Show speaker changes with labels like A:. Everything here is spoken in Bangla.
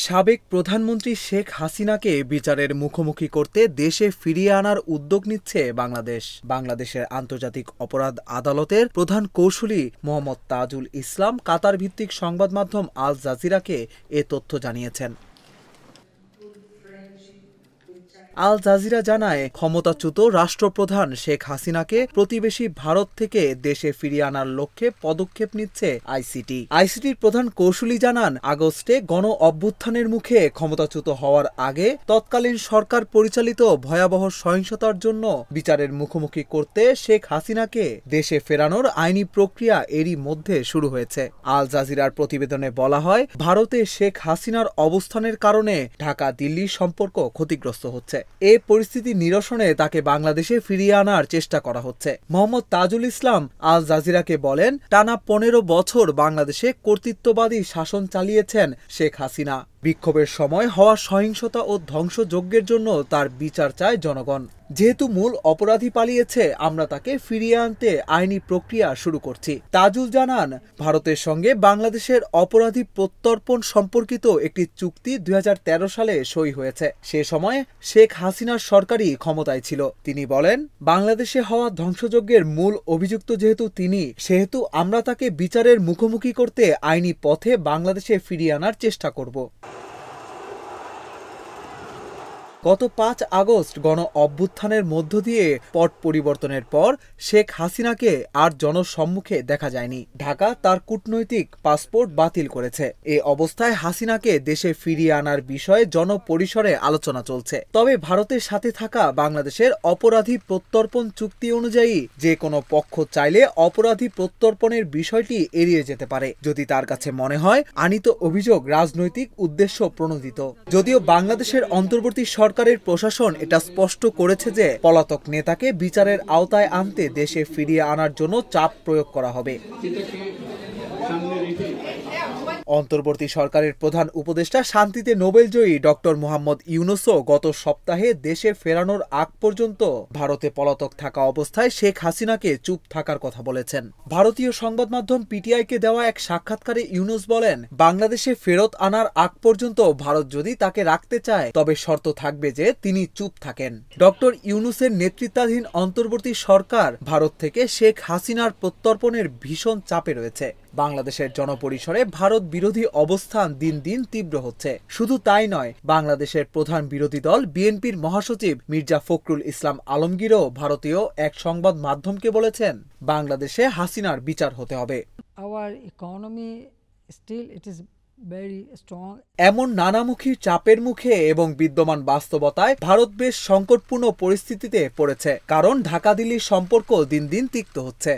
A: সাবেক প্রধানমন্ত্রী শেখ হাসিনাকে বিচারের মুখোমুখি করতে দেশে ফিরিয়ে আনার উদ্যোগ নিচ্ছে বাংলাদেশ। বাংলাদেশের আন্তর্জাতিক অপরাধ আদালতের প্রধান কৌঁসুলি মোহাম্মদ তাজুল ইসলাম কাতার ভিত্তিক সংবাদ মাধ্যম আল জাজিরাকে এ তথ্য জানিয়েছেন। আল জাজিরা জানায়, ক্ষমতাচ্যুত রাষ্ট্রপ্রধান শেখ হাসিনাকে প্রতিবেশী ভারত থেকে দেশে ফিরিয়ে আনার লক্ষ্যে পদক্ষেপ নিচ্ছে আইসিটি। আইসিটির প্রধান কৌঁসুলি জানান, আগস্টে গণ অভ্যুত্থানের মুখে ক্ষমতাচ্যুত হওয়ার আগে তৎকালীন সরকার পরিচালিত ভয়াবহ সহিংসতার জন্য বিচারের মুখোমুখি করতে শেখ হাসিনাকে দেশে ফেরানোর আইনি প্রক্রিয়া এরই মধ্যে শুরু হয়েছে। আল জাজিরার প্রতিবেদনে বলা হয়, ভারতে শেখ হাসিনার অবস্থানের কারণে ঢাকা দিল্লি সম্পর্ক ক্ষতিগ্রস্ত হচ্ছে। এ পরিস্থিতি নিরসনে তাকে বাংলাদেশে ফিরিয়ে আনার চেষ্টা করা হচ্ছে। মোহাম্মদ তাজুল ইসলাম আল জাজিরাকে বলেন, টানা 15 বছর বাংলাদেশে কর্তৃত্ববাদী শাসন চালিয়েছেন শেখ হাসিনা। বিক্ষোভের সময় হওয়া সহিংসতা ও ধ্বংসযজ্ঞের জন্য তার বিচার চায় জনগণ। যেহেতু মূল অপরাধী পালিয়েছে, আমরা তাকে ফিরিয়ে আনতে আইনি প্রক্রিয়া শুরু করছি। তাজুল জানান, ভারতের সঙ্গে বাংলাদেশের অপরাধী প্রত্যর্পণ সম্পর্কিত একটি চুক্তি 2013 সালে সই হয়েছে। সে সময় শেখ হাসিনার সরকারই ক্ষমতায় ছিল। তিনি বলেন, বাংলাদেশে হওয়া ধ্বংসযজ্ঞের মূল অভিযুক্ত যেহেতু তিনি, সেহেতু আমরা তাকে বিচারের মুখোমুখি করতে আইনি পথে বাংলাদেশে ফিরিয়ে আনার চেষ্টা করব। গত 5 আগস্ট গণ অভ্যুত্থানের মধ্য দিয়ে পট পরিবর্তনের পর শেখ হাসিনাকে আর জনসম্মুখে দেখা যায়নি। ঢাকা তার কূটনৈতিক পাসপোর্ট বাতিল করেছে। এ অবস্থায় হাসিনাকে দেশে ফিরিয়ে আনার বিষয়ে জনপরিসরে আলোচনা চলছে। তবে ভারতের সাথে থাকা বাংলাদেশের অপরাধী প্রত্যর্পণ চুক্তি অনুযায়ী যে কোনো পক্ষ চাইলে অপরাধী প্রত্যর্পণের বিষয়টি এড়িয়ে যেতে পারে, যদি তার কাছে মনে হয় আনীত অভিযোগ রাজনৈতিক উদ্দেশ্য প্রণোদিত। যদিও বাংলাদেশের অন্তর্বর্তী সরকারের প্রশাসন এটা স্পষ্ট করেছে যে পলাতক নেতাকে বিচারের আওতায় আনতে দেশে ফিরিয়ে আনার জন্য চাপ প্রয়োগ করা হবে। অন্তর্বর্তী সরকারের প্রধান উপদেষ্টা শান্তিতে নোবেলজয়ী ডক্টর মোহাম্মদ ইউনূসও গত সপ্তাহে দেশে ফেরানোর আগ পর্যন্ত ভারতে পলাতক থাকা অবস্থায় শেখ হাসিনাকে চুপ থাকার কথা বলেছেন। ভারতীয় সংবাদ মাধ্যম পিটিআইকে দেওয়া এক সাক্ষাৎকারে ইউনূস বলেন, বাংলাদেশে ফেরত আনার আগ পর্যন্ত ভারত যদি তাকে রাখতে চায়, তবে শর্ত থাকবে যে তিনি চুপ থাকেন। ডক্টর ইউনূসের নেতৃত্বাধীন অন্তর্বর্তী সরকার ভারত থেকে শেখ হাসিনার প্রত্যর্পণের ভীষণ চাপে রয়েছে। বাংলাদেশের জনপরিসরে ভারত বিরোধী অবস্থান দিন দিন তীব্র হচ্ছে। শুধু তাই নয়, বাংলাদেশের প্রধান বিরোধী দল বিএনপির মহাসচিব মির্জা ফখরুল ইসলাম আলমগীরও ভারতীয় এক সংবাদ মাধ্যমকে বলেছেন, বাংলাদেশে হাসিনার বিচার হতে হবে। এমন নানামুখী চাপের মুখে এবং বিদ্যমান বাস্তবতায় ভারত বেশ সংকটপূর্ণ পরিস্থিতিতে পড়েছে, কারণ ঢাকা দিল্লির সম্পর্ক দিন দিন তিক্ত হচ্ছে।